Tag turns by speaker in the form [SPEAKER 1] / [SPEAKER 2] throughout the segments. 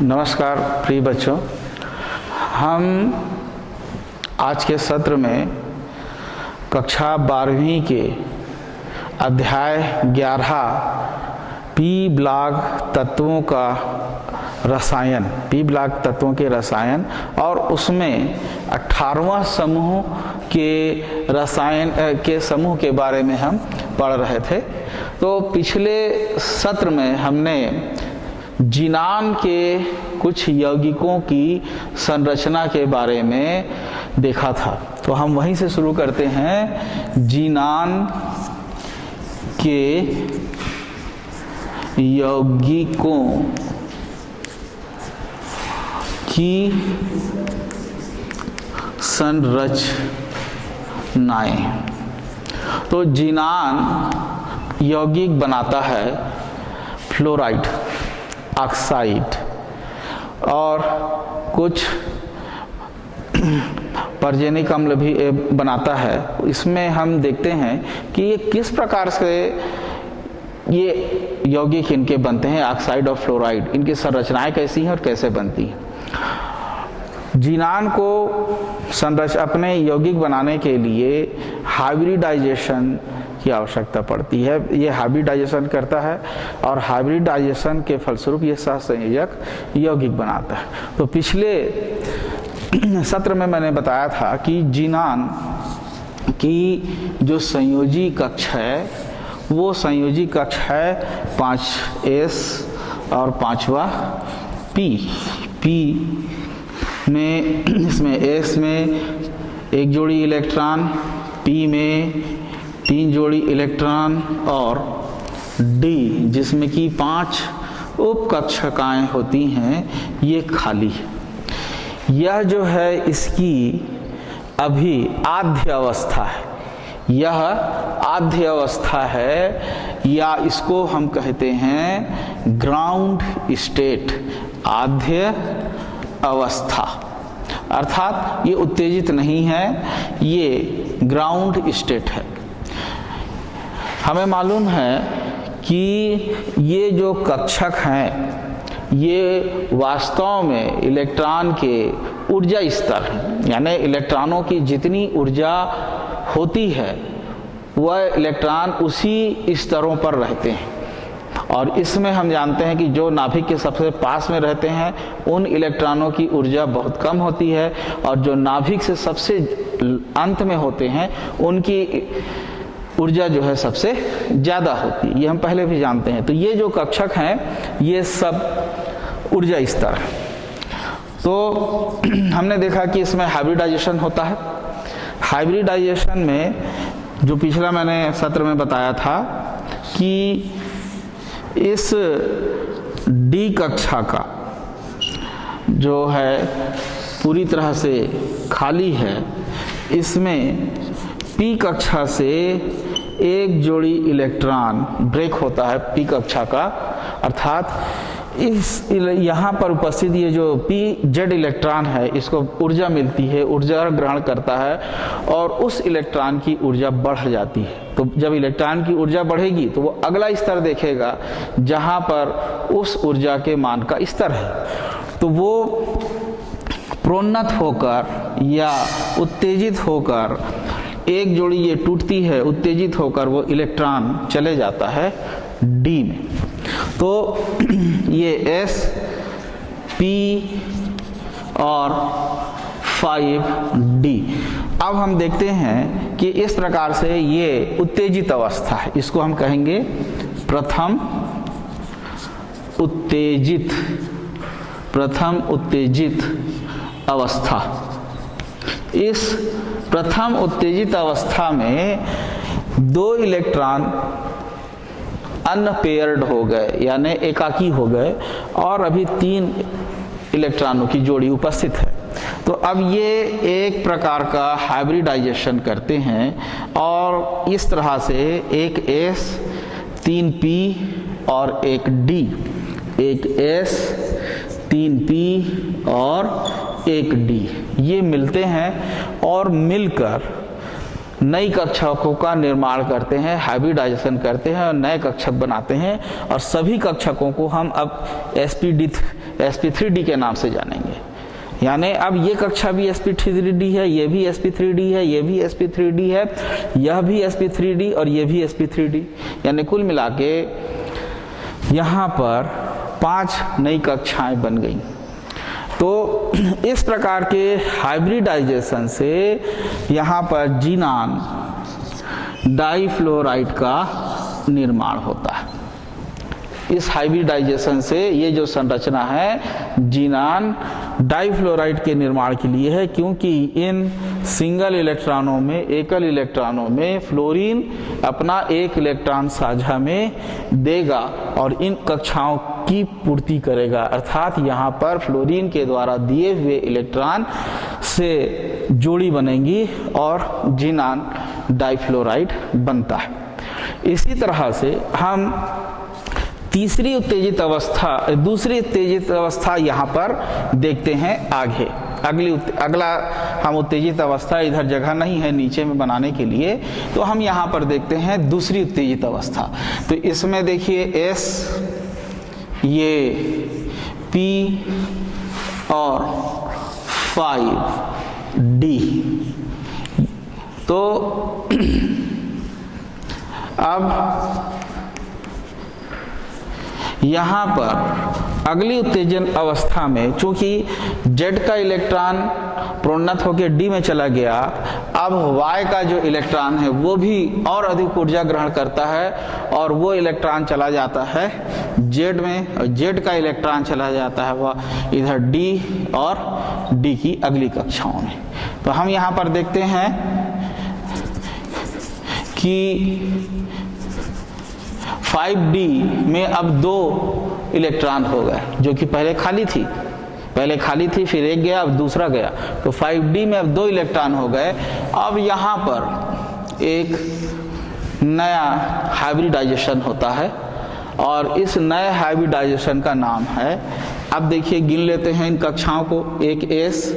[SPEAKER 1] नमस्कार प्रिय बच्चों, हम आज के सत्र में कक्षा 12वीं के अध्याय 11 पी ब्लॉक तत्वों का रसायन, पी ब्लॉक तत्वों के रसायन और उसमें 18वां समूह के रसायन के समूह के बारे में हम पढ़ रहे थे। तो पिछले सत्र में हमने जीनान के कुछ यौगिकों की संरचना के बारे में देखा था। तो हम वहीं से शुरू करते हैं। जीनान के यौगिकों की संरचनाएं। तो जीनान यौगिक बनाता है फ्लोराइड, ऑक्साइड और कुछ पर्जेनिक अम्ल भी बनाता है। इसमें हम देखते हैं कि ये किस प्रकार से ये यौगिक इनके बनते हैं, ऑक्साइड और फ्लोराइड, इनकी संरचनाएं कैसी हैं और कैसे बनती हैं। जीनान को अपने यौगिक बनाने के लिए हाइब्रिडाइजेशन की आवश्यकता पड़ती है। ये हाइब्रिडाइजेशन करता है और हाइब्रिडाइजेशन के फलस्वरूप ये सहसंयोजक यौगिक बनाता है। तो पिछले सत्र में मैंने बताया था कि जीनान की जो संयोजी कक्ष है वो संयोजी कक्ष है 5s और 5वां p में, इसमें s में एक जोड़ी इलेक्ट्रॉन, p में 3 जोड़ी इलेक्ट्रॉन और d जिसमें कि 5 उपकक्षकाएं होती हैं, ये खाली है। यह जो है इसकी अभी आद्य अवस्था है, यह आद्य अवस्था है या इसको हम कहते हैं ग्राउंड स्टेट, आद्य अवस्था, अर्थात ये उत्तेजित नहीं है, ये ग्राउंड स्टेट है। हमें मालूम है कि ये जो कक्षक हैं ये वास्तव में इलेक्ट्रॉन के ऊर्जा स्तर, यानी इलेक्ट्रॉनों की जितनी ऊर्जा होती है वह इलेक्ट्रॉन उसी स्तरों पर रहते हैं। और इसमें हम जानते हैं कि जो नाभिक के सबसे पास में रहते हैं उन इलेक्ट्रॉनों की ऊर्जा बहुत कम होती है और जो नाभिक से सबसे अंत में होते हैं उनकी ऊर्जा जो है सबसे ज़्यादा होती है। ये हम पहले भी जानते हैं। तो ये जो कक्षक हैं ये सब ऊर्जा स्तर है। तो हमने देखा कि इसमें हाइब्रिडाइजेशन होता है। हाइब्रिडाइजेशन में जो पिछला मैंने सत्र में बताया था कि इस डी कक्षा का जो है पूरी तरह से खाली है, इसमें पी कक्षा से एक जोड़ी इलेक्ट्रॉन ब्रेक होता है पी कक्षा का, अर्थात इस यहाँ पर उपस्थित ये जो पी जेड इलेक्ट्रॉन है इसको ऊर्जा मिलती है, ऊर्जा ग्रहण करता है और उस इलेक्ट्रॉन की ऊर्जा बढ़ जाती है। तो जब इलेक्ट्रॉन की ऊर्जा बढ़ेगी तो वो अगला स्तर देखेगा जहाँ पर उस ऊर्जा के मान का स्तर है। तो वो प्रोन्नत होकर या उत्तेजित होकर एक जोड़ी ये टूटती है, उत्तेजित होकर वो इलेक्ट्रॉन चले जाता है डी में। तो ये s, p और 5d। अब हम देखते हैं कि इस प्रकार से ये उत्तेजित अवस्था है, इसको हम कहेंगे प्रथम उत्तेजित अवस्था। इस प्रथम उत्तेजित अवस्था में 2 इलेक्ट्रॉन अनपेयर्ड हो गए, यानी एकाकी हो गए और अभी 3 इलेक्ट्रॉनों की जोड़ी उपस्थित है। तो अब ये एक प्रकार का हाइब्रिडाइजेशन करते हैं और इस तरह से एक S, 3 P और एक D, एक S, 3 P और एक D, ये मिलते हैं और मिलकर नई कक्षकों का निर्माण करते हैं, हाइब्रिडाइजेशन करते हैं और नए कक्षक बनाते हैं, और सभी कक्षकों को हम अब sp3d के नाम से जानेंगे। यानी अब ये कक्षा भी sp3d है, ये भी sp3d है, ये भी sp3d है, यह भी sp3d और ये भी sp3d, यानी कुल मिला के यहाँ पर 5 नई कक्षाएं बन गई। तो इस प्रकार के हाइब्रिडाइजेशन से यहाँ पर जीनान डाइफ्लोराइड का निर्माण होता है। इस हाइब्रिडाइजेशन से ये जो संरचना है जीनान डाइफ्लोराइड के निर्माण के लिए है, क्योंकि इन सिंगल इलेक्ट्रॉनों में, एकल इलेक्ट्रॉनों में फ्लोरीन अपना एक इलेक्ट्रॉन साझा में देगा और इन कक्षाओं की पूर्ति करेगा, अर्थात यहाँ पर फ्लोरीन के द्वारा दिए हुए इलेक्ट्रॉन से जोड़ी बनेगी और जीनान डाइफ्लोराइड बनता है। इसी तरह से हम दूसरी उत्तेजित अवस्था यहाँ पर देखते हैं आगे। अगला हम उत्तेजित अवस्था, इधर जगह नहीं है नीचे में बनाने के लिए, तो हम यहाँ पर देखते हैं दूसरी उत्तेजित अवस्था। तो इसमें देखिए S, ये P और 5D। तो अब यहाँ पर अगली उत्तेजन अवस्था में चूंकि Z का इलेक्ट्रॉन प्रोन्नत होकर D में चला गया, अब Y का जो इलेक्ट्रॉन है वो भी और अधिक ऊर्जा ग्रहण करता है और वो इलेक्ट्रॉन चला जाता है Z में, और Z का इलेक्ट्रॉन चला जाता है वह इधर D और D की अगली कक्षाओं में। तो हम यहाँ पर देखते हैं कि 5D में अब 2 इलेक्ट्रॉन हो गए, जो कि पहले खाली थी, फिर एक गया, अब दूसरा गया, तो 5D में अब 2 इलेक्ट्रॉन हो गए। अब यहाँ पर एक नया हाइब्रिडाइजेशन होता है और इस नए हाइब्रिडाइजेशन का नाम है, अब देखिए गिन लेते हैं इन कक्षाओं को, एक S,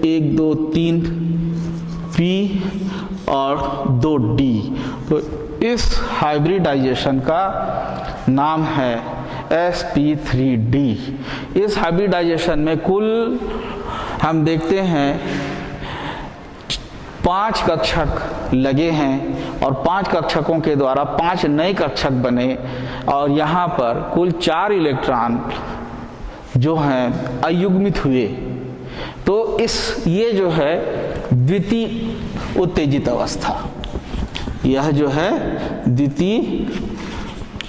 [SPEAKER 1] 1 2 3 P और 2 D। तो इस हाइब्रिडाइजेशन का नाम है sp3d। इस हाइब्रिडाइजेशन में कुल हम देखते हैं 5 कक्षक लगे हैं और 5 कक्षकों के द्वारा 5 नए कक्षक बने और यहाँ पर कुल 4 इलेक्ट्रॉन जो हैं अयुग्मित हुए। तो ये जो है द्वितीय उत्तेजित अवस्था, यह जो है द्वितीय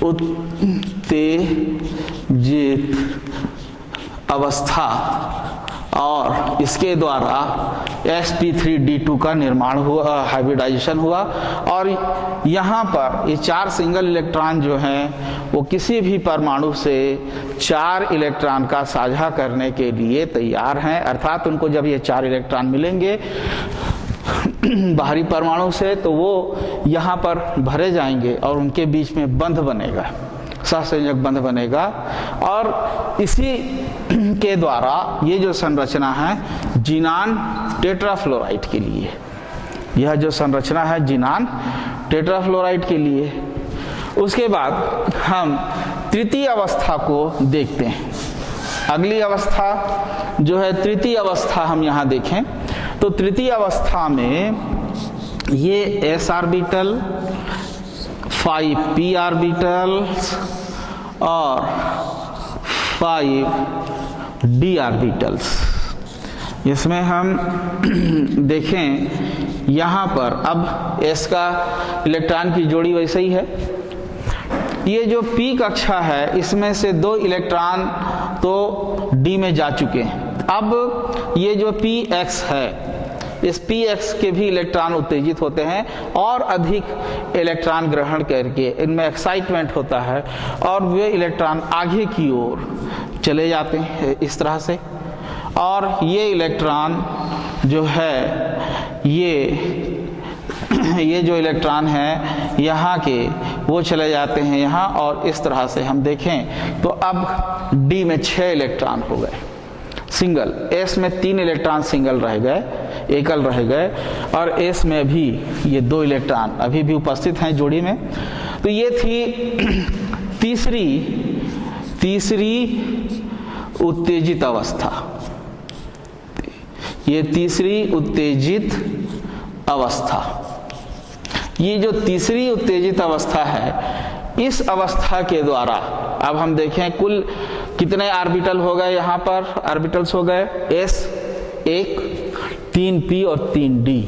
[SPEAKER 1] उत्तेजित अवस्था और इसके द्वारा sp3d2 का निर्माण हुआ, हाइब्रिडाइजेशन हुआ। और यहाँ पर ये 4 सिंगल इलेक्ट्रॉन जो हैं वो किसी भी परमाणु से 4 इलेक्ट्रॉन का साझा करने के लिए तैयार हैं, अर्थात उनको जब ये 4 इलेक्ट्रॉन मिलेंगे बाहरी परमाणु से तो वो यहाँ पर भरे जाएंगे और उनके बीच में बंध बनेगा, सहसंयोजक बंध बनेगा। और इसी के द्वारा ये जो संरचना है जीनान टेट्राफ्लोराइड के लिए, यह जो संरचना है जीनान टेट्राफ्लोराइड के लिए। उसके बाद हम तृतीय अवस्था को देखते हैं। अगली अवस्था जो है तृतीय अवस्था, हम यहाँ देखें तो तृतीय अवस्था में ये s ऑर्बिटल, 5 p ऑर्बिटल और 5 d ऑर्बिटल्स। इसमें हम देखें यहाँ पर अब s का इलेक्ट्रॉन की जोड़ी वैसे ही है। ये जो p कक्षा है इसमें से 2 इलेक्ट्रॉन तो d में जा चुके हैं। अब ये जो px है, इस px के भी इलेक्ट्रॉन उत्तेजित होते हैं और अधिक इलेक्ट्रॉन ग्रहण करके इनमें एक्साइटमेंट होता है और वे इलेक्ट्रॉन आगे की ओर चले जाते हैं इस तरह से। और ये इलेक्ट्रॉन जो है ये जो इलेक्ट्रॉन है यहाँ के वो चले जाते हैं यहाँ, और इस तरह से हम देखें तो अब D में 6 इलेक्ट्रॉन हो गए। सिंगल, एस में 3 इलेक्ट्रॉन सिंगल रह गए, एकल रह गए, और एस में भी ये 2 इलेक्ट्रॉन अभी भी उपस्थित हैं जोड़ी में। तो ये थी तीसरी उत्तेजित अवस्था। ये तीसरी उत्तेजित अवस्था, ये जो तीसरी उत्तेजित अवस्था है, इस अवस्था के द्वारा अब हम देखें कुल कितने ऑर्बिटल हो गए, यहाँ पर ऑर्बिटल्स हो गए s 1, 3p और 3d।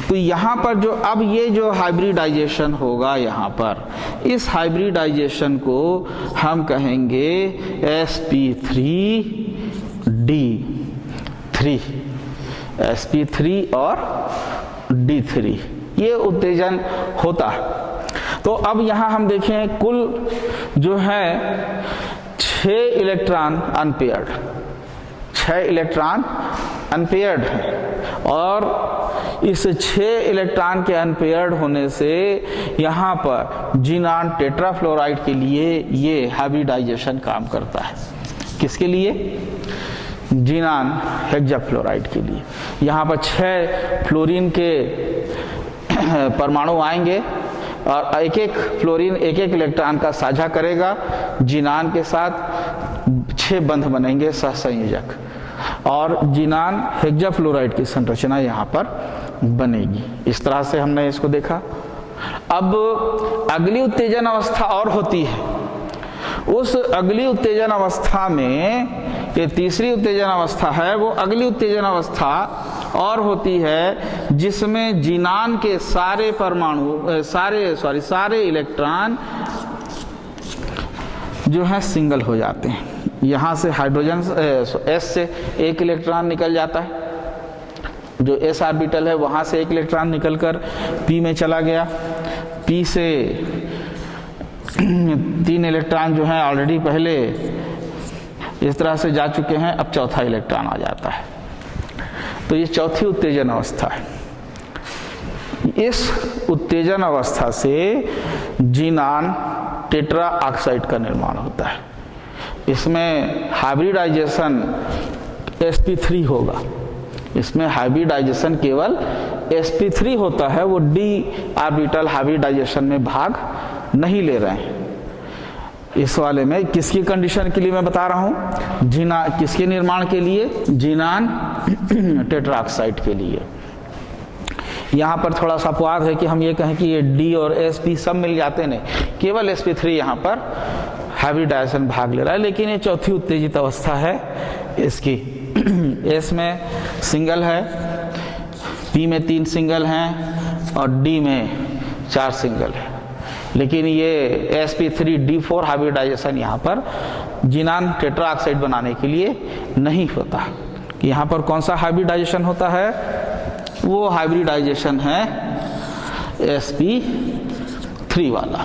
[SPEAKER 1] तो यहाँ पर जो अब ये जो हाइब्रिडाइजेशन होगा यहाँ पर, इस हाइब्रिडाइजेशन को हम कहेंगे sp3d3, sp3 और d3, ये उत्तेजन होता है। तो अब यहाँ हम देखें कुल जो है 6 इलेक्ट्रॉन अनपेयर्ड, 6 इलेक्ट्रॉन अनपेयर्ड है, और इस 6 इलेक्ट्रॉन के अनपेयर्ड होने से यहाँ पर जिनान टेट्राफ्लोराइड के लिए ये हाइब्रिडाइजेशन काम करता है। किसके लिए? जिनान हेक्साफ्लोराइड के लिए। यहाँ पर 6 फ्लोरीन के परमाणु आएंगे और एक एक फ्लोरीन एक एक इलेक्ट्रॉन का साझा करेगा जिनान के साथ, 6 बंध बनेंगे सहसंयोजक, और जिनान हेक्साफ्लोराइड की संरचना यहाँ पर बनेगी। इस तरह से हमने इसको देखा। अब अगली उत्तेजन अवस्था और होती है। उस अगली उत्तेजन अवस्था में, ये तीसरी उत्तेजन अवस्था है, वो अगली उत्तेजन अवस्था और होती है जिसमें जिनान के सारे परमाणु सारे इलेक्ट्रॉन जो है सिंगल हो जाते हैं। यहाँ से हाइड्रोजन एस से 1 इलेक्ट्रॉन निकल जाता है, जो एस ऑर्बिटल है वहाँ से 1 इलेक्ट्रॉन निकलकर पी में चला गया, पी से 3 इलेक्ट्रॉन जो है ऑलरेडी पहले इस तरह से जा चुके हैं, अब चौथा इलेक्ट्रॉन आ जाता है। तो ये चौथी उत्तेजन अवस्था है। इस उत्तेजन अवस्था से जिनान टेट्रा ऑक्साइड का निर्माण होता है। इसमें हाइब्रिडाइजेशन sp3 होगा, इसमें हाइब्रिडाइजेशन केवल sp3 होता है, वो d ऑर्बिटल हाइब्रिडाइजेशन में भाग नहीं ले रहे हैं। इस वाले में किसकी कंडीशन के लिए मैं बता रहा हूं? किसके निर्माण के लिए? जिनान टेट्राऑक्साइड के लिए। यहाँ पर थोड़ा सा अपवाद है कि हम ये कहें कि ये D और sp सब मिल जाते, नहीं, केवल sp3 यहाँ पर हाइब्रिडाइजेशन भाग ले रहा है। लेकिन ये चौथी उत्तेजित अवस्था है इसकी। S में सिंगल है, P में 3 सिंगल हैं और D में 4 सिंगल है। लेकिन ये sp3d4 हाइब्रिडाइजेशन यहाँ पर जिनान टेट्राऑक्साइड बनाने के लिए नहीं होता। यहाँ पर कौन सा हाइब्रिडाइजेशन होता है? वो हाइब्रिडाइजेशन है sp3 वाला।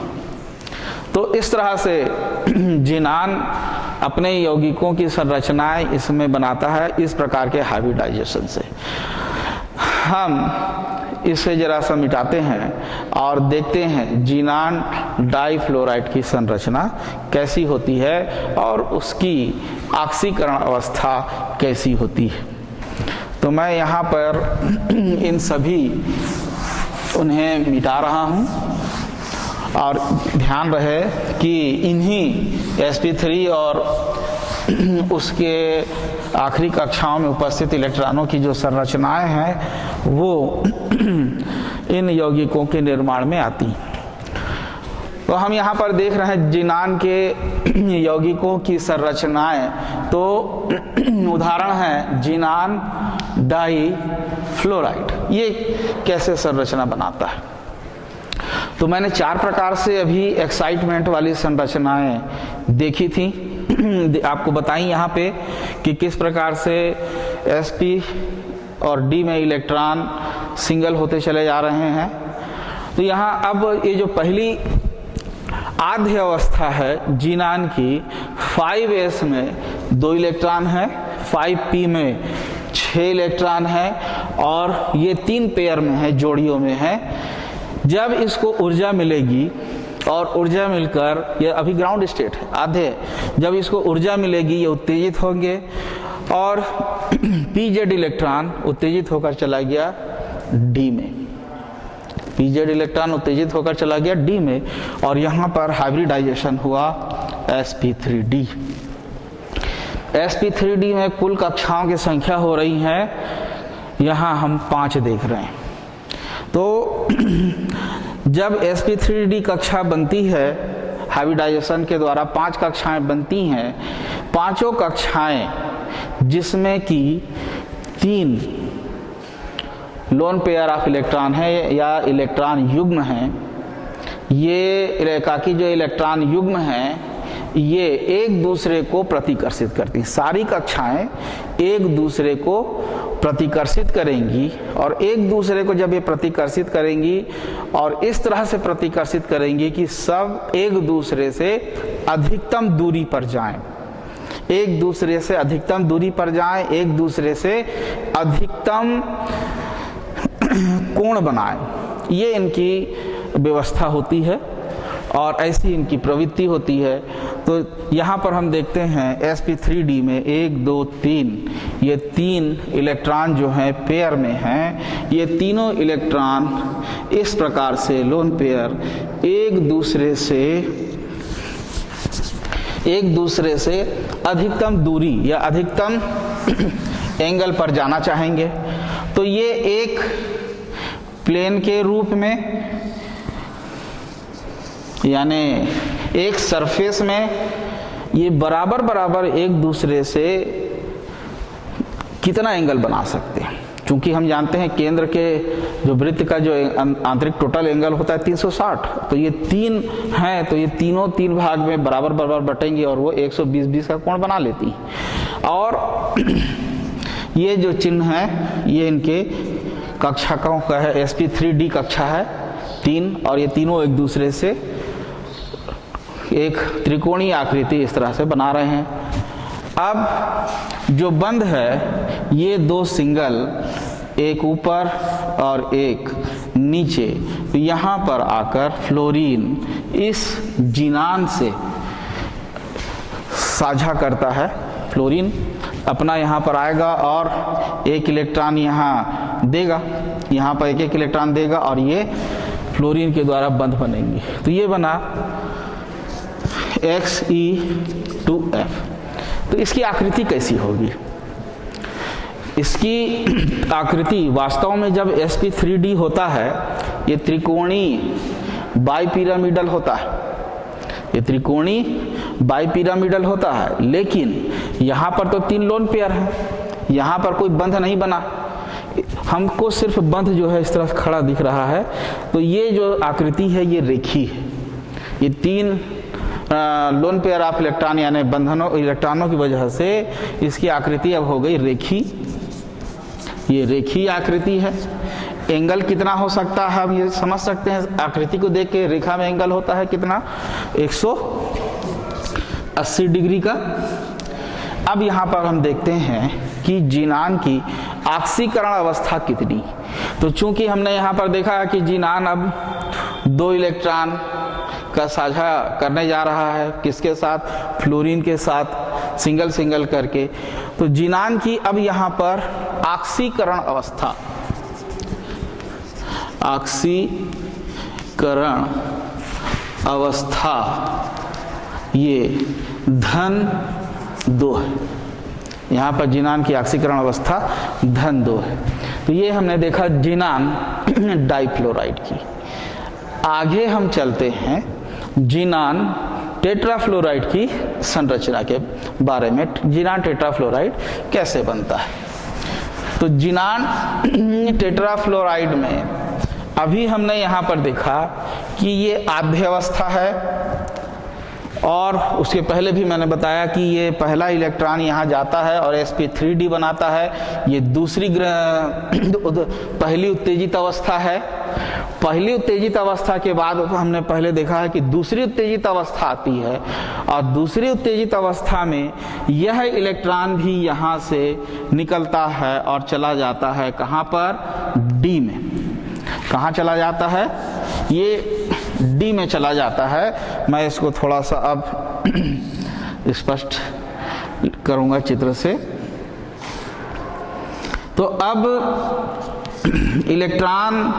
[SPEAKER 1] तो इस तरह से जिनान अपने यौगिकों की संरचनाएं इसमें बनाता है, इस प्रकार के हाइब्रिडाइजेशन से। हम इसे जरा सा मिटाते हैं और देखते हैं जिनान डाइफ्लोराइड की संरचना कैसी होती है और उसकी ऑक्सीकरण अवस्था कैसी होती है। तो मैं यहाँ पर इन सभी उन्हें मिटा रहा हूँ, और ध्यान रहे कि इन्हीं sp3 और उसके आखिरी कक्षाओं में उपस्थित इलेक्ट्रॉनों की जो संरचनाएं हैं वो इन यौगिकों के निर्माण में आती। तो हम यहाँ पर देख रहे हैं जिनान के यौगिकों की संरचनाएं। तो उदाहरण है जिनान डाइफ्लोराइड, ये कैसे संरचना बनाता है। तो मैंने 4 प्रकार से अभी एक्साइटमेंट वाली संरचनाएं देखी थी, आपको बताई यहाँ पे कि किस प्रकार से sp और d में इलेक्ट्रॉन सिंगल होते चले जा रहे हैं। तो यहाँ अब ये जो पहली आद्य अवस्था है जिनान की, 5s में 2 इलेक्ट्रॉन है, 5p में 6 इलेक्ट्रॉन है, और ये 3 पेयर में है, जोड़ियों में है। जब इसको ऊर्जा मिलेगी और ऊर्जा मिलकर, ये अभी ग्राउंड स्टेट है, आधे, जब इसको ऊर्जा मिलेगी ये उत्तेजित होंगे और पीजेड इलेक्ट्रॉन उत्तेजित होकर चला गया डी में, पीजेड इलेक्ट्रॉन उत्तेजित होकर चला गया डी में, और यहाँ पर हाइब्रिडाइजेशन हुआ sp3d। sp3d में कुल कक्षाओं की संख्या हो रही है, यहाँ हम 5 देख रहे हैं। तो जब sp3d कक्षा बनती है हाइब्रिडाइजेशन के द्वारा 5 कक्षाएं बनती हैं, पांचों कक्षाएं जिसमें कि 3 लोन पेयर ऑफ इलेक्ट्रॉन है या इलेक्ट्रॉन युग्म हैं, ये एकाकी जो इलेक्ट्रॉन युग्म हैं ये एक दूसरे को प्रतिकर्षित करती हैं। सारी कक्षाएं एक दूसरे को प्रतिकर्षित करेंगी, और एक दूसरे को जब ये प्रतिकर्षित करेंगी और इस तरह से प्रतिकर्षित करेंगी कि सब एक दूसरे से अधिकतम दूरी पर जाएं, एक दूसरे से अधिकतम दूरी पर जाएं, एक दूसरे से अधिकतम कोण बनाएं, ये इनकी व्यवस्था होती है और ऐसी इनकी प्रवृत्ति होती है। तो यहाँ पर हम देखते हैं sp3d में 1 2 3 ये 3 इलेक्ट्रॉन जो हैं पेयर में हैं। ये तीनों इलेक्ट्रॉन इस प्रकार से लोन पेयर एक दूसरे से अधिकतम दूरी या अधिकतम एंगल पर जाना चाहेंगे। तो ये एक प्लेन के रूप में, यानी एक सरफेस में ये बराबर बराबर एक दूसरे से कितना एंगल बना सकते हैं। क्योंकि हम जानते हैं केंद्र के जो वृत्त का जो आंतरिक टोटल एंगल होता है 360, तो ये 3 हैं, तो ये तीनों 3 भाग में बराबर बराबर बटेंगे और वो 120-20 का कोण बना लेती हैं। और ये जो चिन्ह है ये इनके कक्षाओं का है, sp3d कक्षा है 3, और ये तीनों एक दूसरे से एक त्रिकोणीय आकृति इस तरह से बना रहे हैं। अब जो बंध है ये 2 सिंगल, एक ऊपर और एक नीचे, तो यहाँ पर आकर फ्लोरीन इस जिनान से साझा करता है। फ्लोरीन अपना यहाँ पर आएगा और एक इलेक्ट्रॉन यहाँ देगा, यहाँ पर एक इलेक्ट्रॉन देगा और ये फ्लोरीन के द्वारा बंध बनेंगे। तो ये बना Xe2F। तो इसकी आकृति कैसी होगी? इसकी आकृति वास्तव में जब sp3d होता है ये त्रिकोणीय बाइपिरामिडल होता है, ये त्रिकोणीय बाइपिरामिडल होता है। लेकिन यहाँ पर तो 3 लोन पेयर हैं, यहाँ पर कोई बंध नहीं बना, हमको सिर्फ बंध जो है इस तरह खड़ा दिख रहा है। तो ये जो आकृति है ये रेखी है। ये 3 लोन पेयर ऑफ इलेक्ट्रॉन यानी बंधनों इलेक्ट्रॉनों की वजह से इसकी आकृति अब हो गई रेखी। ये रेखी आकृति है। एंगल कितना हो सकता है हम ये समझ सकते हैं, आकृति को देख के रेखा में एंगल होता है कितना, 180 डिग्री का। अब यहाँ पर हम देखते हैं कि जिनान की ऑक्सीकरण अवस्था कितनी। तो चूंकि हमने यहाँ पर देखा है कि जिनान अब 2 इलेक्ट्रॉन का साझा करने जा रहा है, किसके साथ, फ्लोरीन के साथ, सिंगल सिंगल करके। तो जिनान की अब यहाँ पर ऑक्सीकरण अवस्था, ऑक्सीकरण अवस्था ये धन 2 है। यहाँ पर जिनान की ऑक्सीकरण अवस्था धन 2 है। तो ये हमने देखा जिनान डाइफ्लोराइड की। आगे हम चलते हैं जिनान टेट्राफ्लोराइड की संरचना के बारे में। जिनान टेट्राफ्लोराइड कैसे बनता है? तो जिनान टेट्राफ्लोराइड में अभी हमने यहाँ पर देखा कि ये आद्य अवस्था है, और उसके पहले भी मैंने बताया कि ये पहला इलेक्ट्रॉन यहाँ जाता है और sp3d बनाता है। ये दूसरी पहली उत्तेजित अवस्था है। पहली उत्तेजित अवस्था के बाद हमने पहले देखा है कि दूसरी उत्तेजित अवस्था आती है, और दूसरी उत्तेजित अवस्था में यह इलेक्ट्रॉन भी यहाँ से निकलता है और चला जाता है कहाँ पर, डी में। कहाँ चला जाता है? ये डी में चला जाता है। मैं इसको थोड़ा सा अब स्पष्ट करूँगा चित्र से। तो अब इलेक्ट्रॉन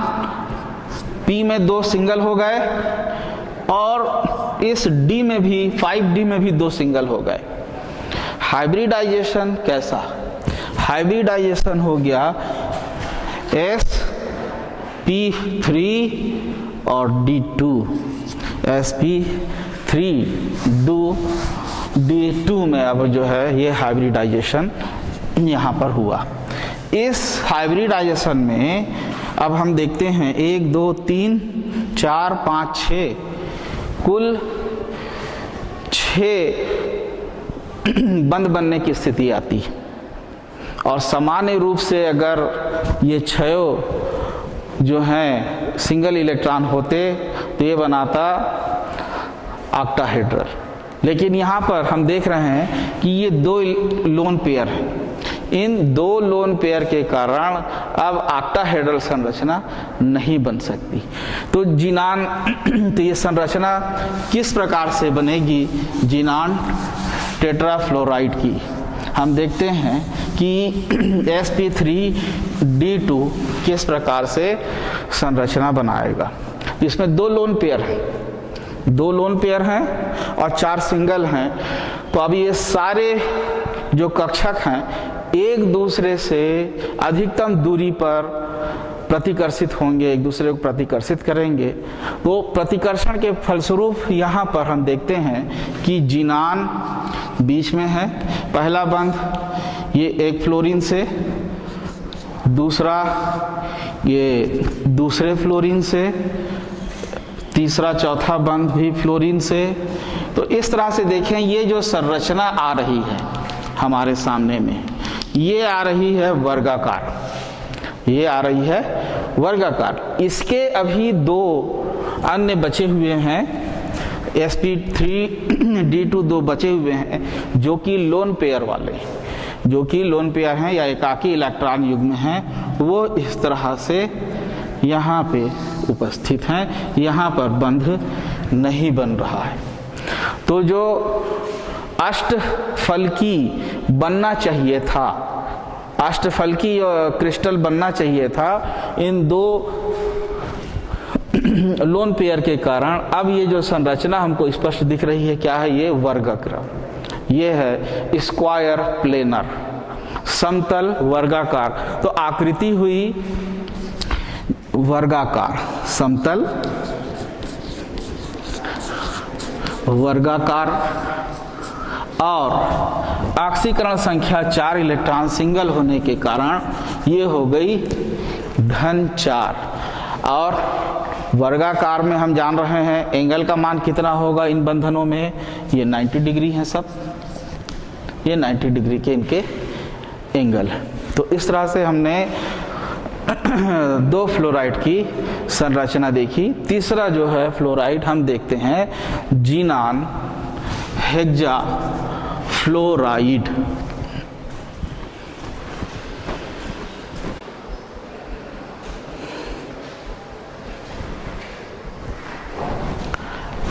[SPEAKER 1] P में 2 सिंगल हो गए और इस D में भी 5D में भी 2 सिंगल हो गए। हाइब्रिडाइजेशन कैसा? हाइब्रिडाइजेशन हो गया sp3 और d2, sp3 d2 में अब जो है ये हाइब्रिडाइजेशन यहाँ पर हुआ। इस हाइब्रिडाइजेशन में अब हम देखते हैं 1 2 3 4 5 6 कुल 6 बंद बनने की स्थिति आती है। और सामान्य रूप से अगर ये 6 जो हैं सिंगल इलेक्ट्रॉन होते तो ये बनाता ऑक्टाहेड्रल। लेकिन यहाँ पर हम देख रहे हैं कि ये 2 लोन पेयर हैं। इन 2 लोन पेयर के कारण अब ऑक्टाहेड्रल संरचना नहीं बन सकती। तो जीनान तो ये संरचना किस प्रकार से बनेगी जीनान टेट्राफ्लोराइड की? हम देखते हैं कि sp3d2 किस प्रकार से संरचना बनाएगा। इसमें 2 लोन पेयर हैं, 2 लोन पेयर हैं और 4 सिंगल हैं। तो अब ये सारे जो कक्षक हैं एक दूसरे से अधिकतम दूरी पर प्रतिकर्षित होंगे, एक दूसरे को प्रतिकर्षित करेंगे। तो प्रतिकर्षण के फलस्वरूप यहाँ पर हम देखते हैं कि जीनान बीच में है। पहला बंध ये एक फ्लोरीन से, दूसरा ये दूसरे फ्लोरीन से, तीसरा चौथा बंध भी फ्लोरीन से। तो इस तरह से देखें ये जो संरचना आ रही है हमारे सामने में, ये आ रही है वर्गाकार, ये आ रही है वर्गाकार। इसके अभी 2 अन्य बचे हुए हैं, sp3d2 2 बचे हुए हैं जो कि लोन पेयर वाले, जो कि लोन पेयर हैं या एकाकी इलेक्ट्रॉन युग्म हैं। वो इस तरह से यहाँ पे उपस्थित हैं, यहाँ पर बंध नहीं बन रहा है। तो जो अष्टफलकी बनना चाहिए था, अष्टफलकी क्रिस्टल बनना चाहिए था, इन 2 लोन पेयर के कारण अब ये जो संरचना हमको स्पष्ट दिख रही है क्या है? ये वर्गाकार, ये है स्क्वायर प्लेनर, समतल वर्गाकार। तो आकृति हुई वर्गाकार, समतल वर्गाकार। और ऑक्सीकरण संख्या 4 इलेक्ट्रॉन सिंगल होने के कारण ये हो गई धन 4। और वर्गाकार में हम जान रहे हैं एंगल का मान कितना होगा इन बंधनों में? ये 90 डिग्री हैं सब, ये 90 डिग्री के इनके एंगल हैं। तो इस तरह से हमने 2 फ्लोराइड की संरचना देखी। तीसरा जो है फ्लोराइड हम देखते हैं जीनान हेक्सा फ्लोराइड।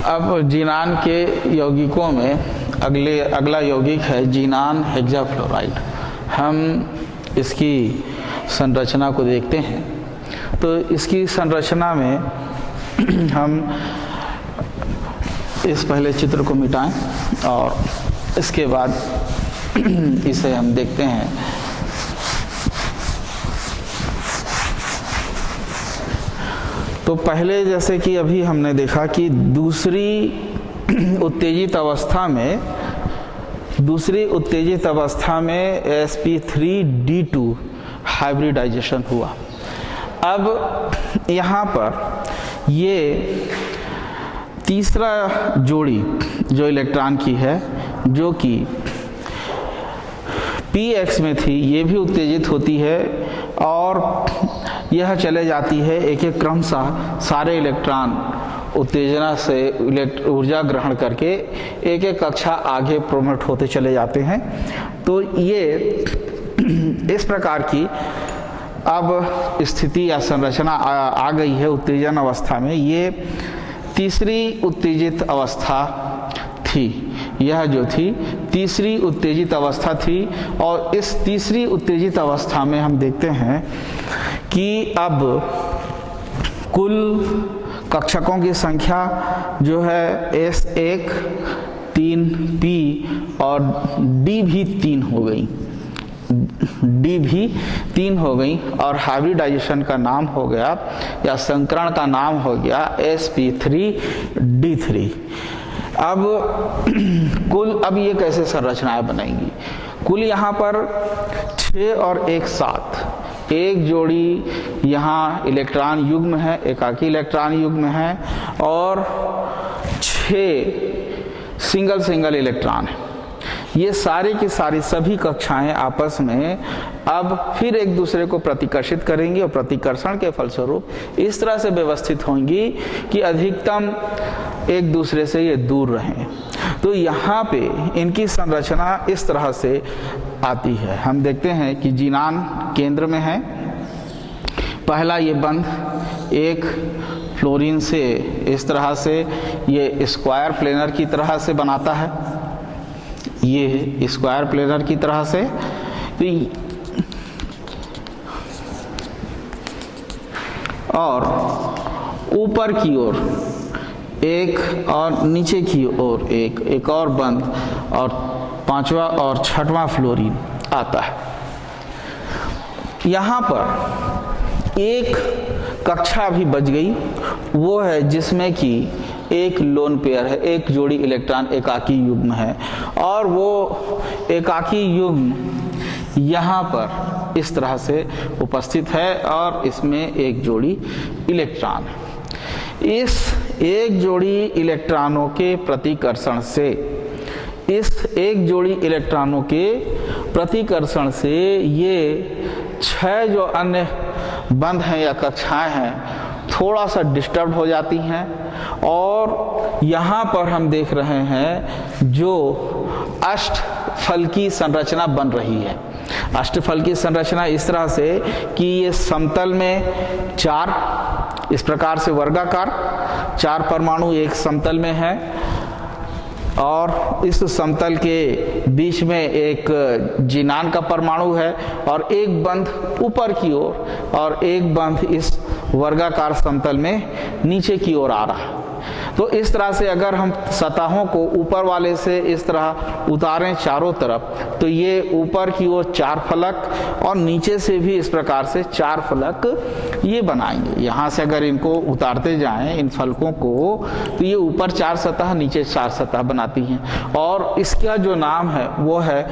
[SPEAKER 1] अब जीनान के यौगिकों में अगला यौगिक है जीनान हेक्सा फ्लोराइड। हम इसकी संरचना को देखते हैं। तो इसकी संरचना में हम इस पहले चित्र को मिटाएं और इसके बाद इसे हम देखते हैं। तो पहले जैसे कि अभी हमने देखा कि दूसरी उत्तेजित अवस्था में sp3d2 हाइब्रिडाइजेशन हुआ। अब यहाँ पर ये तीसरा जोड़ी जो इलेक्ट्रॉन की है, जो कि px में थी, ये भी उत्तेजित होती है और यह चले जाती है एक एक क्रमशः सारे इलेक्ट्रॉन उत्तेजना से ऊर्जा ग्रहण करके एक एक कक्षा आगे प्रोमोट होते चले जाते हैं। तो ये इस प्रकार की अब स्थिति या संरचना आ गई है उत्तेजन अवस्था में। ये तीसरी उत्तेजित अवस्था थी। यह जो थी तीसरी उत्तेजित अवस्था थी। और इस तीसरी उत्तेजित अवस्था में हम देखते हैं कि अब कुल कक्षकों की संख्या जो है S1 3P और D भी 3 हो गई, D भी 3 हो गई और हाइब्रिडाइजेशन का नाम हो गया या संकरण का नाम हो गया sp3d3। अब अब ये कैसे संरचनाएं बनेंगी? कुल यहाँ पर 6 और 1 7, एक जोड़ी यहाँ इलेक्ट्रॉन युग्म है, एकाकी इलेक्ट्रॉन युग्म है और 6 सिंगल इलेक्ट्रॉन है। ये सारी की सारी सभी कक्षाएं आपस में अब फिर एक दूसरे को प्रतिकर्षित करेंगी और प्रतिकर्षण के फलस्वरूप इस तरह से व्यवस्थित होंगी कि अधिकतम एक दूसरे से ये दूर रहें। तो यहाँ पे इनकी संरचना इस तरह से आती है। हम देखते हैं कि जीनान केंद्र में है। पहला ये बंध एक फ्लोरीन से इस तरह से ये स्क्वायर प्लेनर की तरह से बनाता है, ये स्क्वायर प्लेनर की तरह से। और ऊपर की ओर एक और नीचे की ओर एक और बंद और 5वां और 6वां फ्लोरीन आता है। यहाँ पर एक कक्षा भी बच गई, वो है जिसमें कि एक लोन पेयर है, एक जोड़ी इलेक्ट्रॉन एकाकी युग्म है और वो एकाकी युग्म यहाँ पर इस तरह से उपस्थित है और इसमें एक जोड़ी इलेक्ट्रॉन है। इस एक जोड़ी इलेक्ट्रॉनों के प्रतिकर्षण से, इस एक जोड़ी इलेक्ट्रॉनों के प्रतिकर्षण से ये 6 जो अन्य बंध हैं या कक्षाएं हैं थोड़ा सा डिस्टर्ब हो जाती हैं और यहाँ पर हम देख रहे हैं जो अष्टफल की संरचना बन रही है। अष्टफल की संरचना इस तरह से कि ये समतल में 4 इस प्रकार से वर्गाकार 4 परमाणु एक समतल में है और इस समतल के बीच में एक जीनान का परमाणु है और एक बंध ऊपर की ओर और एक बंध इस वर्गाकार समतल में नीचे की ओर आ रहा है। तो इस तरह से अगर हम सतहों को ऊपर वाले से इस तरह उतारें चारों तरफ तो ये ऊपर की ओर 4 फलक और नीचे से भी इस प्रकार से 4 फलक ये बनाएंगे। यहाँ से अगर इनको उतारते जाएं इन फलकों को तो ये ऊपर 4 सतह नीचे 4 सतह बनाती हैं और इसका जो नाम है वो है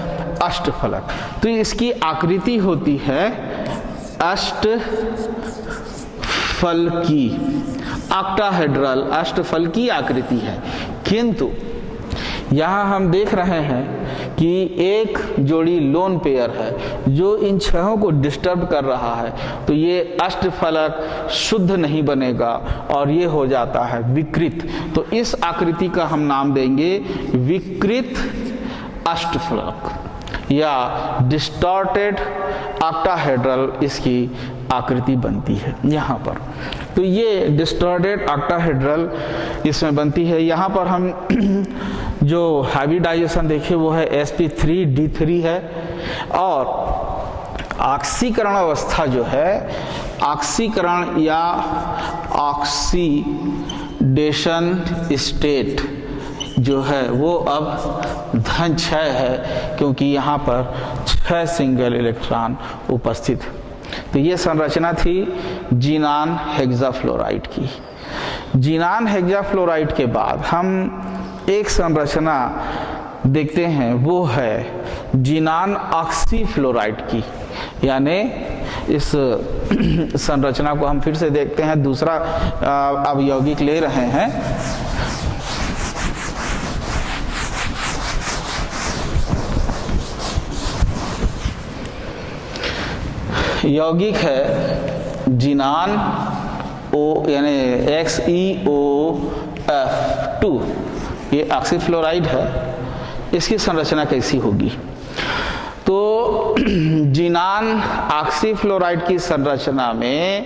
[SPEAKER 1] अष्टफलक। तो इसकी आकृति होती है अष्टफल की, ऑक्टाहेड्रल अष्टफल की आकृति है। किंतु यहाँ हम देख रहे हैं कि एक जोड़ी लोन पेयर है जो इन 6 को डिस्टर्ब कर रहा है, तो ये अष्टफलक शुद्ध नहीं बनेगा और ये हो जाता है विकृत। तो इस आकृति का हम नाम देंगे विकृत अष्टफलक या डिस्टॉर्टेड ऑक्टाहेड्रल इसकी आकृति बनती है यहाँ पर। तो ये डिस्टॉर्टेड ऑक्टाहेड्रल इसमें बनती है। यहाँ पर हम जो हाइब्रिडाइजेशन देखे वो है sp3d3 है और ऑक्सीकरण अवस्था जो है, ऑक्सीकरण या ऑक्सीडेशन स्टेट जो है वो अब धन 6 है क्योंकि यहाँ पर 6 सिंगल इलेक्ट्रॉन उपस्थित है। तो ये संरचना थी जीनान हेक्साफ्लोराइड की। जीनान हेक्साफ्लोराइड के बाद हम एक संरचना देखते हैं वो है जीनान ऑक्सीफ्लोराइड की, यानी इस संरचना को हम फिर से देखते हैं। दूसरा अब यौगिक ले रहे हैं। यौगिक है जीनान ओ यानी XeOF2, ये ऑक्सीफ्लोराइड है। इसकी संरचना कैसी होगी? तो जीनान ऑक्सीफ्लोराइड की संरचना में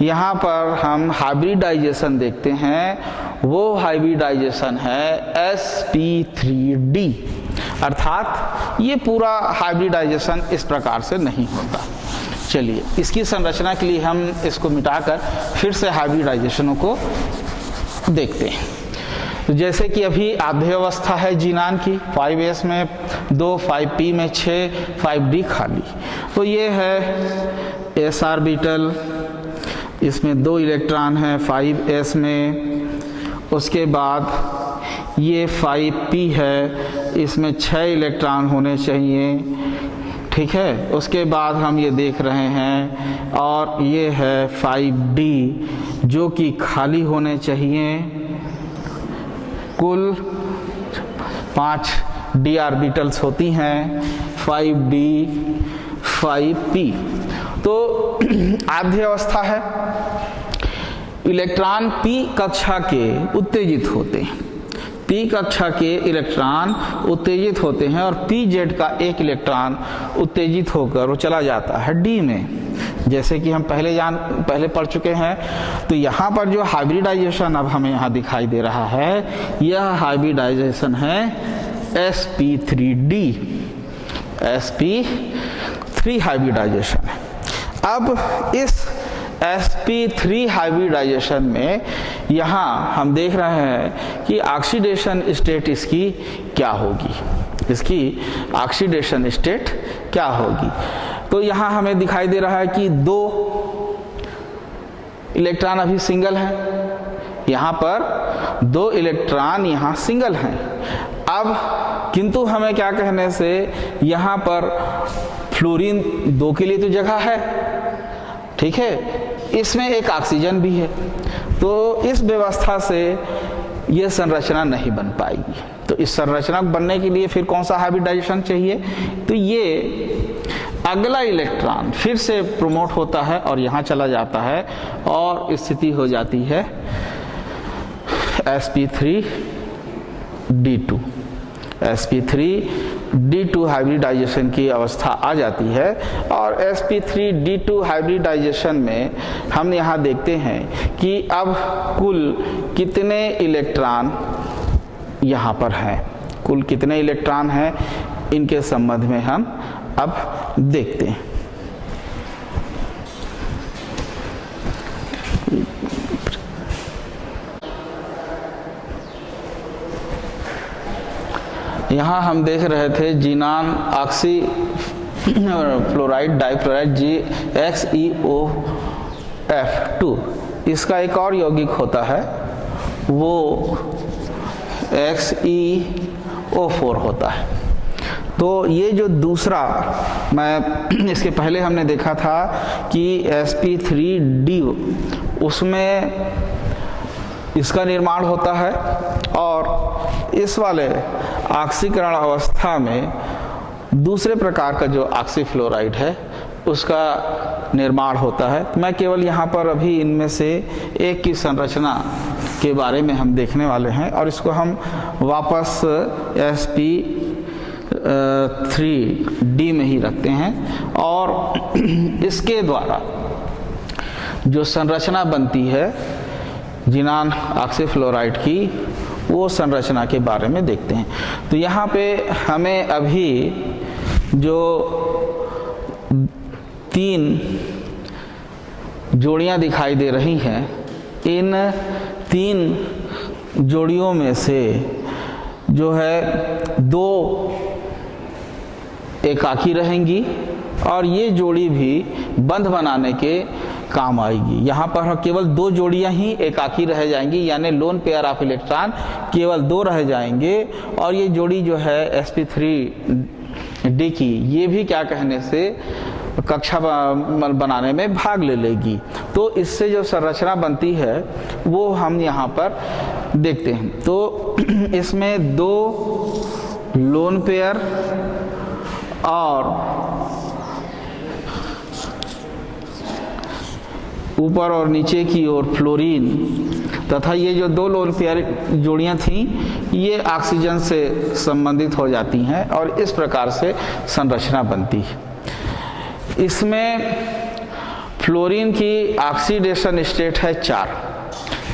[SPEAKER 1] यहाँ पर हम हाइब्रिडाइजेशन देखते हैं वो हाइब्रिडाइजेशन है sp3d, अर्थात ये पूरा हाइब्रिडाइजेशन इस प्रकार से नहीं होता। चलिए इसकी संरचना के लिए हम इसको मिटाकर फिर से हाइब्रिडाइजेशनों को देखते हैं। तो जैसे कि अभी आधे अवस्था है जीनान की, 5s में 2, 5p में 6, 5d खाली। तो ये है s ऑर्बिटल, इसमें 2 इलेक्ट्रॉन हैं 5s में। उसके बाद ये 5p है, इसमें 6 इलेक्ट्रॉन होने चाहिए, ठीक है। उसके बाद हम ये देख रहे हैं, और ये है 5d जो कि खाली होने चाहिए। कुल 5 d ऑर्बिटल्स होती हैं, 5d 5p। तो आद्य अवस्था है, इलेक्ट्रॉन p कक्षा के उत्तेजित होते हैं, p कक्षा के इलेक्ट्रॉन उत्तेजित होते हैं और pz का एक इलेक्ट्रॉन उत्तेजित होकर वो चला जाता है d में, जैसे कि हम पहले पढ़ चुके हैं। तो यहाँ पर जो हाइब्रिडाइजेशन अब हमें यहाँ दिखाई दे रहा है, यह हाइब्रिडाइजेशन है sp3d, sp3 हाइब्रिडाइजेशन है। अब इस sp3 हाइब्रिडाइजेशन में यहाँ हम देख रहे हैं कि ऑक्सीडेशन स्टेट इसकी क्या होगी, इसकी ऑक्सीडेशन स्टेट क्या होगी। तो यहाँ हमें दिखाई दे रहा है कि 2 इलेक्ट्रॉन अभी सिंगल हैं, यहाँ पर 2 इलेक्ट्रॉन यहाँ सिंगल हैं। अब किंतु हमें क्या कहने से यहाँ पर फ्लोरीन 2 के लिए तो जगह है, ठीक है, इसमें एक ऑक्सीजन भी है। तो इस व्यवस्था से यह संरचना नहीं बन पाएगी। तो इस संरचना बनने के लिए फिर कौन सा हाइब्रिडाइजेशन चाहिए? तो ये अगला इलेक्ट्रॉन फिर से प्रोमोट होता है और यहाँ चला जाता है और स्थिति हो जाती है sp3d2। sp3d2 हाइब्रिडाइजेशन की अवस्था आ जाती है और sp3d2 हाइब्रिडाइजेशन में हम यहाँ देखते हैं कि अब कुल कितने इलेक्ट्रॉन यहाँ पर हैं, कुल कितने इलेक्ट्रॉन हैं, इनके संबंध में हम अब देखते हैं। यहाँ हम देख रहे थे xenon oxy fluoride difluoride GXeOF2, इसका एक और यौगिक होता है वो XeO4 होता है। तो ये जो दूसरा, मैं इसके पहले हमने देखा था कि sp3d उसमें इसका निर्माण होता है और इस वाले ऑक्सीकरण अवस्था में दूसरे प्रकार का जो ऑक्सीफ्लोराइड है उसका निर्माण होता है। मैं केवल यहाँ पर अभी इनमें से एक की संरचना के बारे में हम देखने वाले हैं और इसको हम वापस sp3d में ही रखते हैं और इसके द्वारा जो संरचना बनती है जीनान ऑक्सीफ्लोराइड की, वो संरचना के बारे में देखते हैं। तो यहाँ पे हमें अभी जो 3 जोड़ियाँ दिखाई दे रही हैं, इन 3 जोड़ियों में से जो है 2 एकाकी रहेंगी और ये जोड़ी भी बंध बनाने के काम आएगी। यहाँ पर केवल 2 जोड़ियाँ ही एकाकी रह जाएंगी, यानी लोन पेयर ऑफ इलेक्ट्रॉन केवल 2 रह जाएंगे और ये जोड़ी जो है sp3d की, ये भी क्या कहने से कक्षा बनाने में भाग ले लेगी। तो इससे जो संरचना बनती है वो हम यहाँ पर देखते हैं। तो इसमें 2 लोन पेयर और ऊपर और नीचे की ओर फ्लोरीन तथा ये जो 2 लोन पेयर जोड़ियां थीं ये ऑक्सीजन से संबंधित हो जाती हैं और इस प्रकार से संरचना बनती है। इसमें फ्लोरीन की ऑक्सीडेशन स्टेट है 4,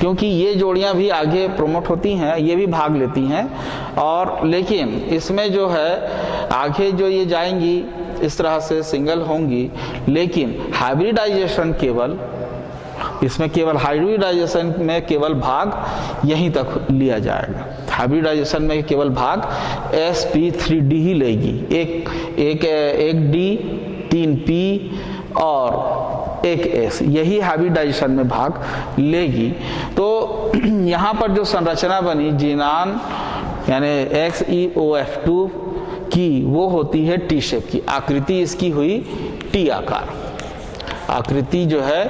[SPEAKER 1] क्योंकि ये जोड़ियां भी आगे प्रमोट होती हैं, ये भी भाग लेती हैं, और लेकिन इसमें जो है आगे जो ये जाएंगी इस तरह से सिंगल होंगी, लेकिन हाइब्रिडाइजेशन केवल इसमें केवल हाइब्रिडाइजेशन में केवल भाग यहीं तक लिया जाएगा। हाइब्रिडाइजेशन में केवल भाग sp3d ही लेगी, एक डी, 3 p और एक s, यही हाइब्रिडाइजेशन में भाग लेगी। तो यहाँ पर जो संरचना बनी जीनान यानी XeOF2 की, वो होती है टी शेप की। आकृति इसकी हुई टी आकार, आकृति जो है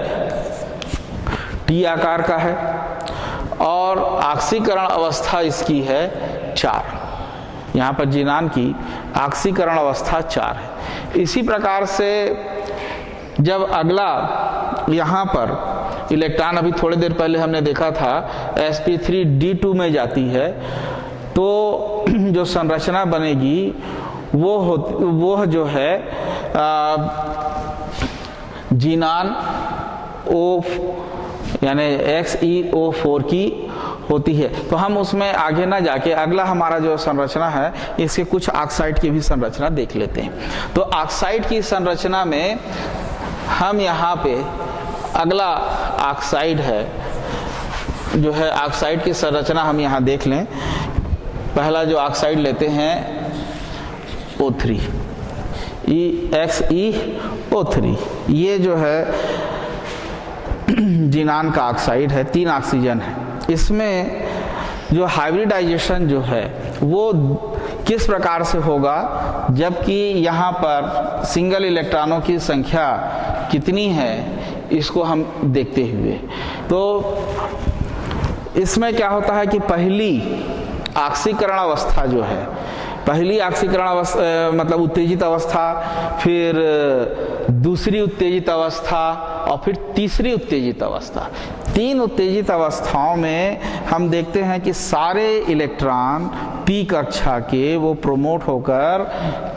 [SPEAKER 1] टी आकार का है, और ऑक्सीकरण अवस्था इसकी है 4। यहाँ पर जीनान की ऑक्सीकरण अवस्था 4 है। इसी प्रकार से जब अगला यहाँ पर इलेक्ट्रॉन, अभी थोड़ी देर पहले हमने देखा था sp3d2 में जाती है, तो जो संरचना बनेगी वो जो है जीनान O यानी XeO4 की होती है। तो हम उसमें आगे ना जाके अगला हमारा जो संरचना है, इसके कुछ ऑक्साइड की भी संरचना देख लेते हैं। तो ऑक्साइड की संरचना में हम यहाँ पे अगला ऑक्साइड है जो है, ऑक्साइड की संरचना हम यहाँ देख लें। पहला जो ऑक्साइड लेते हैं O3, XeO3, ये जो है जीनान का ऑक्साइड है, 3 ऑक्सीजन है। इसमें जो हाइब्रिडाइजेशन जो है वो किस प्रकार से होगा, जबकि यहाँ पर सिंगल इलेक्ट्रॉनों की संख्या कितनी है इसको हम देखते हुए, तो इसमें क्या होता है कि पहली ऑक्सीकरण अवस्था जो है, पहली ऑक्सीकरण अवस्था मतलब उत्तेजित अवस्था, फिर दूसरी उत्तेजित अवस्था और फिर तीसरी उत्तेजित अवस्था। 3 उत्तेजित अवस्थाओं में हम देखते हैं कि सारे इलेक्ट्रॉन p कक्षा के वो प्रोमोट होकर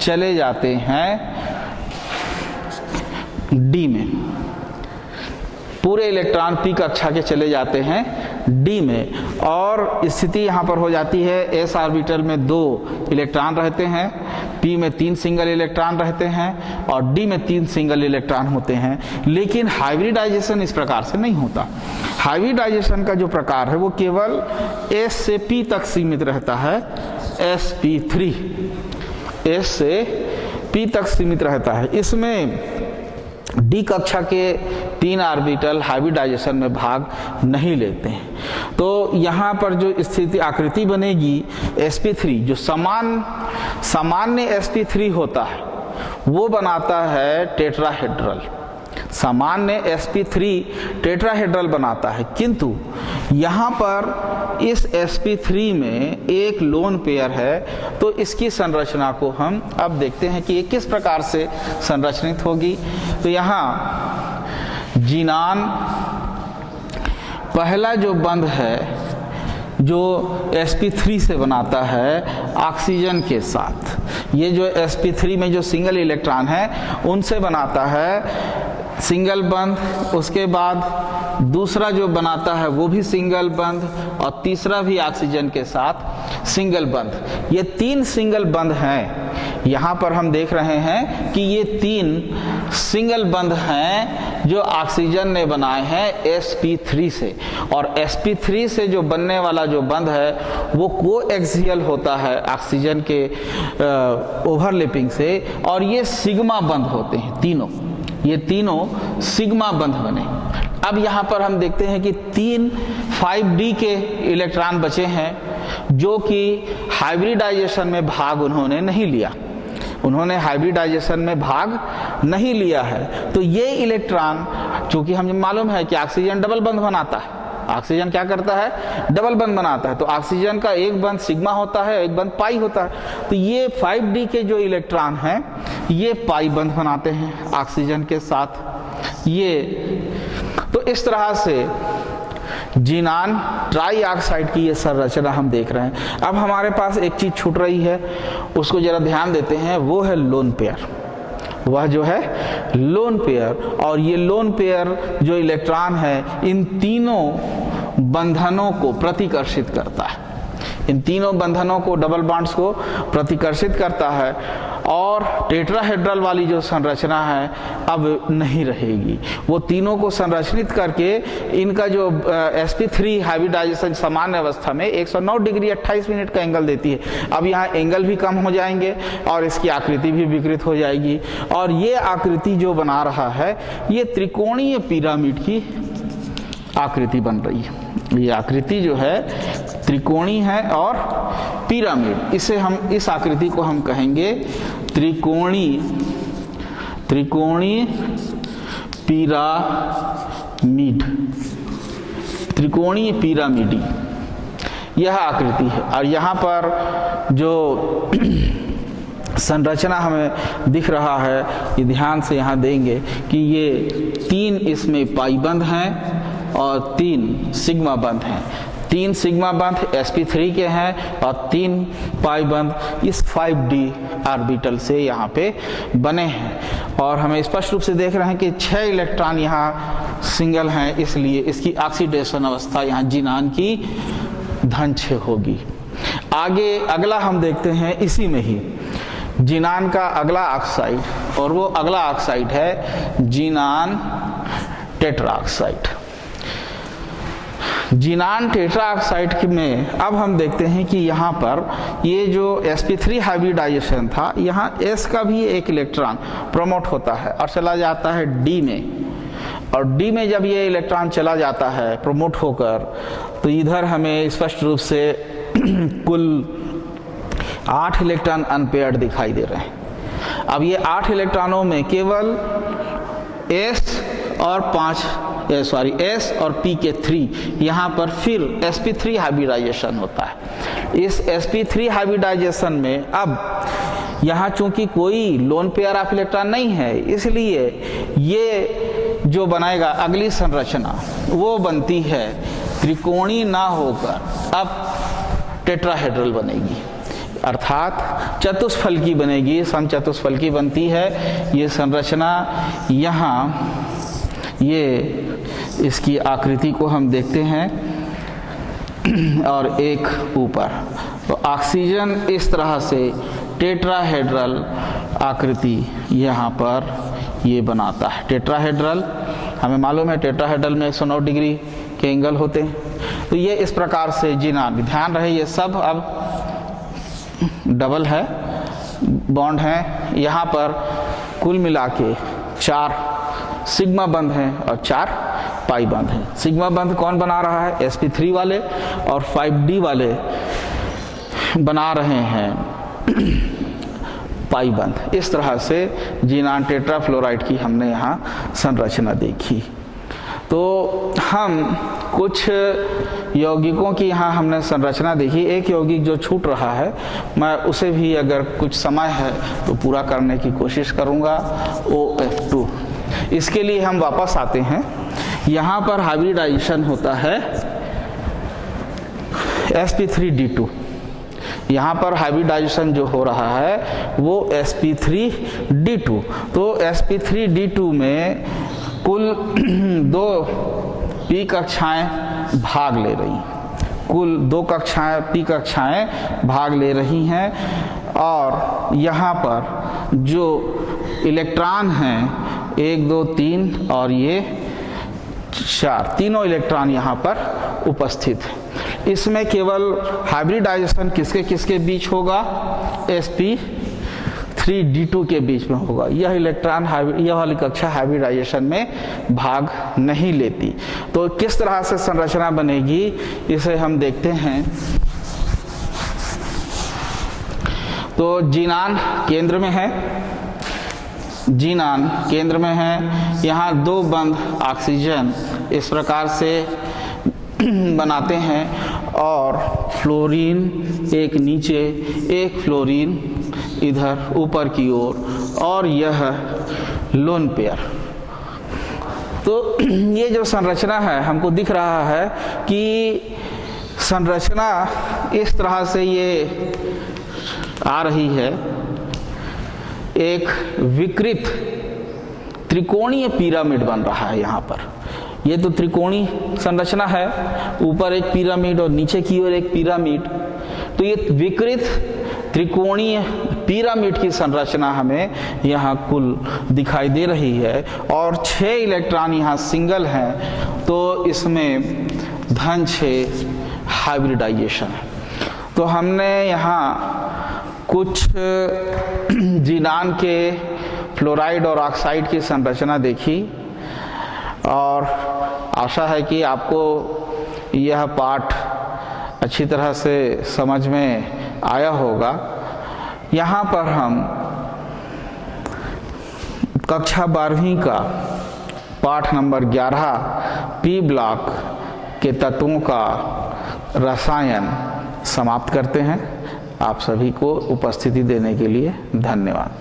[SPEAKER 1] चले जाते हैं d में। पूरे इलेक्ट्रॉन p कक्षा के चले जाते हैं d में, और स्थिति यहाँ पर हो जाती है s ऑर्बिटल में 2 इलेक्ट्रॉन रहते हैं, p में 3 सिंगल इलेक्ट्रॉन रहते हैं और d में 3 सिंगल इलेक्ट्रॉन होते हैं। लेकिन हाइब्रिडाइजेशन इस प्रकार से नहीं होता। हाइब्रिडाइजेशन का जो प्रकार है वो केवल s से p तक सीमित रहता है, sp3, s से p तक सीमित रहता है। इसमें डी कक्षा के 3 ऑर्बिटल हाइब्रिडाइजेशन में भाग नहीं लेते हैं। तो यहाँ पर जो स्थिति आकृति बनेगी sp3, जो सामान्य sp3 होता है वो बनाता है टेट्राहेड्रल, सामान्य sp3 टेट्राहेड्रल बनाता है, किंतु यहाँ पर इस sp3 में एक लोन पेयर है। तो इसकी संरचना को हम अब देखते हैं कि ये किस प्रकार से संरचनित होगी। तो यहाँ जीनान पहला जो बंध है जो sp3 से बनाता है ऑक्सीजन के साथ, ये जो sp3 में जो सिंगल इलेक्ट्रॉन है उनसे बनाता है सिंगल बंध, उसके बाद दूसरा जो बनाता है वो भी सिंगल बंध, और तीसरा भी ऑक्सीजन के साथ सिंगल बंध। ये 3 सिंगल बंध हैं। यहाँ पर हम देख रहे हैं कि ये 3 सिंगल बंध हैं जो ऑक्सीजन ने बनाए हैं sp3 से, और sp3 से जो बनने वाला जो बंध है वो कोएक्सियल होता है ऑक्सीजन के ओवरलैपिंग से, और ये सिग्मा बंध होते हैं तीनों, ये तीनों सिग्मा बंध बने। अब यहाँ पर हम देखते हैं कि 3 5d के इलेक्ट्रॉन बचे हैं जो कि हाइब्रिडाइजेशन में भाग उन्होंने नहीं लिया, उन्होंने हाइब्रिडाइजेशन में भाग नहीं लिया है। तो ये इलेक्ट्रॉन, चूंकि हमें मालूम है कि ऑक्सीजन डबल बंध बनाता है, ऑक्सीजन क्या करता है, डबल बंध बनाता है, तो ऑक्सीजन का एक बंध सिग्मा होता है, एक बंध पाई होता है। तो ये 5d के जो इलेक्ट्रॉन हैं ये पाई बंध बनाते हैं ऑक्सीजन के साथ। ये तो इस तरह से जीनान ट्राई ऑक्साइड की ये संरचना हम देख रहे हैं। अब हमारे पास एक चीज छूट रही है, उसको जरा ध्यान देते हैं, वो है लोन पेयर। वह जो है लोन पेयर, और ये लोन पेयर जो इलेक्ट्रॉन है इन तीनों बंधनों को प्रतिकर्षित करता है, इन तीनों बंधनों को, डबल बॉन्ड्स को प्रतिकर्षित करता है। और टेट्राहेड्रल वाली जो संरचना है अब नहीं रहेगी, वो तीनों को संरचनित करके इनका जो sp3 हाइब्रिडाइजेशन सामान्य अवस्था में 109 डिग्री 28 मिनट का एंगल देती है। अब यहाँ एंगल भी कम हो जाएंगे और इसकी आकृति भी विकृत हो जाएगी, और ये आकृति जो बना रहा है ये त्रिकोणीय पिरामिड की आकृति बन रही है। ये आकृति जो है त्रिकोणी है और पिरामिड, इसे हम, इस आकृति को हम कहेंगे त्रिकोणी पिरामिड, त्रिकोणीय पिरामिडी यह आकृति है। और यहाँ पर जो संरचना हमें दिख रहा है, ये ध्यान से यहाँ देंगे कि ये 3 इसमें पाई बंध हैं और 3 सिग्मा बंध हैं। 3 सिग्मा बंध sp3 के हैं और 3 पाई बंध इस 5d ऑर्बिटल से यहाँ पे बने हैं। और हमें स्पष्ट रूप से देख रहे हैं कि 6 इलेक्ट्रॉन यहाँ सिंगल हैं, इसलिए इसकी ऑक्सीडेशन अवस्था यहाँ जिनान की धन 6 होगी। आगे अगला हम देखते हैं इसी में ही जिनान का अगला ऑक्साइड, और वो अगला ऑक्साइड है जिनान टेट्राऑक्साइड। जिनान टेट्राऑक्साइड में अब हम देखते हैं कि यहाँ पर ये जो sp3 हाइब्रिडाइजेशन था, यहाँ s का भी एक इलेक्ट्रॉन प्रमोट होता है और चला जाता है d में, और d में जब ये इलेक्ट्रॉन चला जाता है प्रमोट होकर, तो इधर हमें स्पष्ट रूप से कुल 8 इलेक्ट्रॉन अनपेयर्ड दिखाई दे रहे हैं। अब ये 8 इलेक्ट्रॉनों में केवल s और p के 3 यहाँ पर फिर sp3 हाइब्रिडाइजेशन होता है। इस sp3 हाइब्रिडाइजेशन में अब यहाँ चूंकि कोई लोन पेयर ऑफ इलेक्ट्रॉन नहीं है, इसलिए ये जो बनाएगा अगली संरचना वो बनती है त्रिकोणी ना होकर अब टेट्राहेड्रल बनेगी, अर्थात चतुष्फलकी बनेगी, समचतुष्फलकी बनती है ये संरचना। यहाँ ये इसकी आकृति को हम देखते हैं और एक ऊपर, तो ऑक्सीजन इस तरह से टेट्राहेड्रल आकृति यहाँ पर ये बनाता है। टेट्राहेड्रल हमें मालूम है, टेट्राहेड्रल में 109 डिग्री के एंगल होते हैं। तो ये इस प्रकार से जिनान, ध्यान रहे ये सब अब डबल है, बॉन्ड है। यहाँ पर कुल मिला के 4 सिग्मा बंध हैं और 4 पाई बंध हैं। सिग्मा बंध कौन बना रहा है? sp3 वाले, और 5d वाले बना रहे हैं पाई बंध। इस तरह से जिनान टेट्राफ्लोराइड की हमने यहाँ संरचना देखी। तो हम कुछ यौगिकों की यहाँ हमने संरचना देखी। एक यौगिक जो छूट रहा है, मैं उसे भी अगर कुछ समय है तो पूरा करने की कोशिश करूँगा, OF2। इसके लिए हम वापस आते हैं। यहाँ पर हाइब्रिडाइजेशन होता है sp3d2। यहाँ पर हाइब्रिडाइजेशन जो हो रहा है वो sp3d2। तो sp3d2 में कुल 2 p कक्षाएं भाग ले रही, कुल 2 कक्षाएं p कक्षाएं भाग ले रही हैं। और यहाँ पर जो इलेक्ट्रॉन हैं 1 2 3 और ये 4, तीनों इलेक्ट्रॉन यहाँ पर उपस्थित है। इसमें केवल हाइब्रिडाइजेशन किसके किसके बीच होगा? sp3d2 के बीच में होगा। यह इलेक्ट्रॉन यह वाली कक्षा हाइब्रिडाइजेशन में भाग नहीं लेती। तो किस तरह से संरचना बनेगी इसे हम देखते हैं। तो जिनान केंद्र में है, जिनान केंद्र में है। यहाँ 2 बंध ऑक्सीजन इस प्रकार से बनाते हैं, और फ्लोरीन एक नीचे, एक फ्लोरीन इधर ऊपर की ओर, और यह लोन पेयर। तो ये जो संरचना है हमको दिख रहा है कि संरचना इस तरह से ये आ रही है। एक विकृत त्रिकोणीय पिरामिड बन रहा है यहाँ पर। ये तो त्रिकोणीय संरचना है, ऊपर एक पिरामिड और नीचे की ओर एक पिरामिड। तो ये विकृत त्रिकोणीय पिरामिड की संरचना हमें यहाँ कुल दिखाई दे रही है और 6 इलेक्ट्रॉन यहाँ सिंगल हैं, तो इसमें धन 6 हाइब्रिडाइजेशन है। तो हमने यहाँ कुछ ज़ीनान के फ्लोराइड और ऑक्साइड की संरचना देखी और आशा है कि आपको यह पाठ अच्छी तरह से समझ में आया होगा। यहाँ पर हम कक्षा 12वीं का पाठ नंबर 11 पी ब्लॉक के तत्वों का रसायन समाप्त करते हैं। आप सभी को उपस्थिति देने के लिए धन्यवाद।